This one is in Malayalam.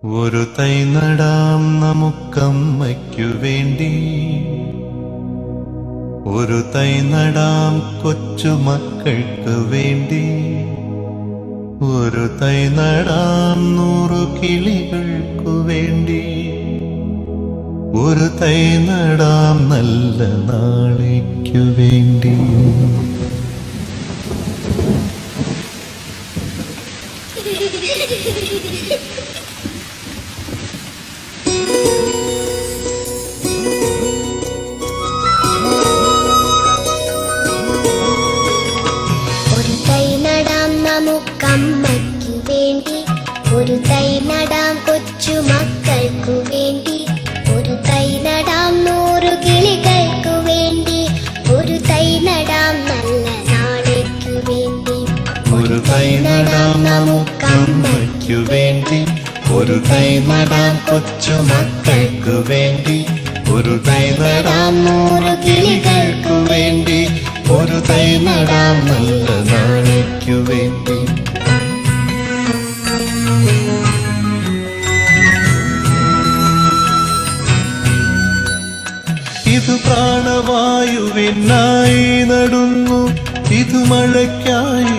ഒരു തൈ നടാം നമുക്കമ്മയ്ക്കു വേണ്ടി, ഒരു തൈ നടാം കൊച്ചുമക്കൾക്ക് വേണ്ടി, ഒരു തൈ നടാം 100 കിളികൾക്കു വേണ്ടി, ഒരു തൈ നടാം നല്ല നാളേക്കു വേണ്ടി. ഒരു തൈ നടാം നമുക്കമ്മയ്ക്കു വേണ്ടി, ഒരു തൈ നടാം കൊച്ചുമക്കൾക്കു വേണ്ടി, ഒരു തൈ നടാം 100 കിളികൾക്കു വേണ്ടി, ഒരു തൈ നടാം നല്ല നാളേക്കു വേണ്ടി. ഒരു തൈ നടാം നമുക്കമ്മയ്ക്കു വേണ്ടി, ഒരു തൈ നടാം കൊച്ചുമക്കൾക്കു വേണ്ടി, ഒരു തൈ നടാം 100 കിളികൾക്കു വേണ്ടി, ഒരു തൈ നടാം നല്ല നാളേക്കു വേണ്ടി. ഇത് പ്രാണവായുവിനായി നടുന്നു, ഇത് മഴയ്ക്കായി